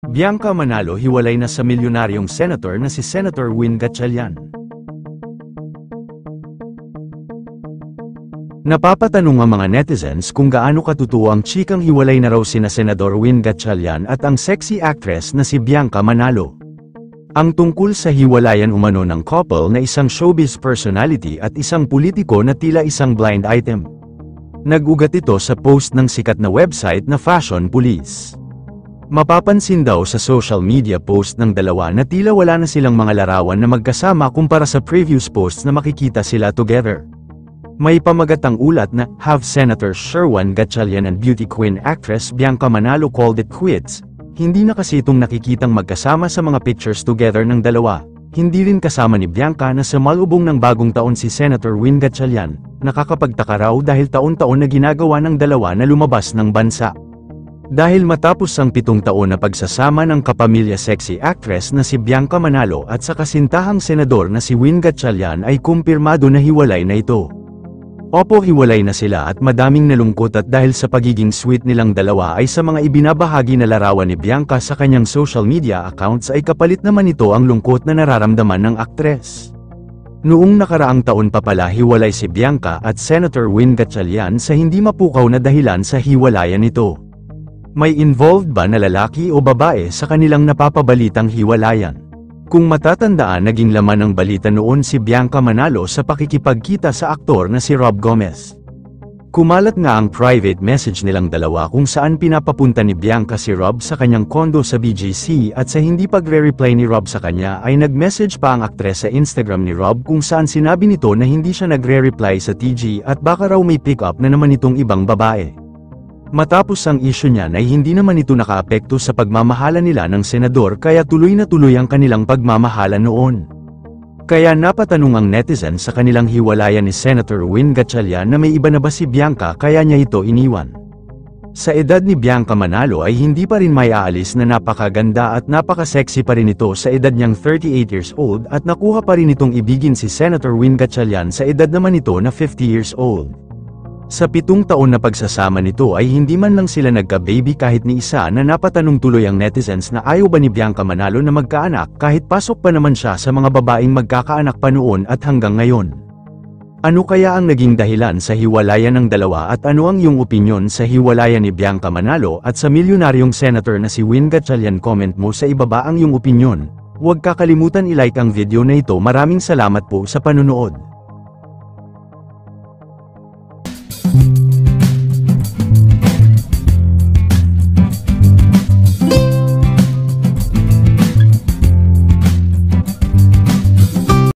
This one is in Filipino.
Bianca Manalo hiwalay na sa milyonaryong senator na si Senator Win Gatchalian. Napapatanong ang mga netizens kung gaano katutuo ang chikang hiwalay na raw sina Senador Win Gatchalian at ang sexy actress na si Bianca Manalo. Ang tungkol sa hiwalayan umano ng couple na isang showbiz personality at isang politiko na tila isang blind item. Nag-ugat ito sa post ng sikat na website na Fashion Police. Mapapansin daw sa social media post ng dalawa na tila wala na silang mga larawan na magkasama kumpara sa previous posts na makikita sila together. May pamagatang ulat na, "Have Senator Sherwan Gatchalian and beauty queen actress Bianca Manalo called it quits?" Hindi na kasi itong nakikitang magkasama sa mga pictures together ng dalawa. Hindi rin kasama ni Bianca na sa malubong ng bagong taon si Senator Win Gatchalian. Nakakapagtaka raw dahil taon-taon na ginagawa ng dalawa na lumabas ng bansa. Dahil matapos ang 7 taon na pagsasama ng kapamilya sexy actress na si Bianca Manalo at sa kasintahang senador na si Win Gatchalian ay kumpirmado na hiwalay na ito. Opo, hiwalay na sila at madaming nalungkot at dahil sa pagiging sweet nilang dalawa ay sa mga ibinabahagi na larawan ni Bianca sa kanyang social media accounts ay kapalit naman ito ang lungkot na nararamdaman ng aktres. Noong nakaraang taon pa pala hiwalay si Bianca at Senator Win Gatchalian sa hindi mapukaw na dahilan sa hiwalayan nito. May involved ba na lalaki o babae sa kanilang napapabalitang hiwalayan? Kung matatandaan, naging laman ng balita noon si Bianca Manalo sa pakikipagkita sa aktor na si Rob Gomez. Kumalat nga ang private message nilang dalawa kung saan pinapapunta ni Bianca si Rob sa kanyang kondo sa BGC at sa hindi pagre-reply ni Rob sa kanya ay nag-message pa ang aktres sa Instagram ni Rob kung saan sinabi nito na hindi siya nagre-reply sa TG at baka raw may pick-up na naman itong ibang babae. Matapos ang issue niyan ay hindi naman ito nakaapekto sa pagmamahalan nila ng senador kaya tuloy na tuloy ang kanilang pagmamahalan noon. Kaya napatanong ang netizen sa kanilang hiwalayan ni Senator Win Gatchalian na may iba na ba si Bianca kaya niya ito iniwan. Sa edad ni Bianca Manalo ay hindi pa rin may aalis na napakaganda at napaka-sexy pa rin ito sa edad niyang 38 years old at nakuha pa rin itong ibigin si Senator Win Gatchalian sa edad naman ito na 50 years old. Sa 7 taon na pagsasama nito ay hindi man lang sila nagka-baby kahit ni isa na napatanong tuloy ang netizens na ayaw ba ni Bianca Manalo na magkaanak kahit pasok pa naman siya sa mga babaeng magkakaanak pa noon at hanggang ngayon. Ano kaya ang naging dahilan sa hiwalayan ng dalawa at ano ang iyong opinyon sa hiwalayan ni Bianca Manalo at sa milyonaryong senator na si Win Gatchalian? Comment mo sa ibaba ang iyong opinyon. Huwag kakalimutan i-like ang video na ito. Maraming salamat po sa panunood.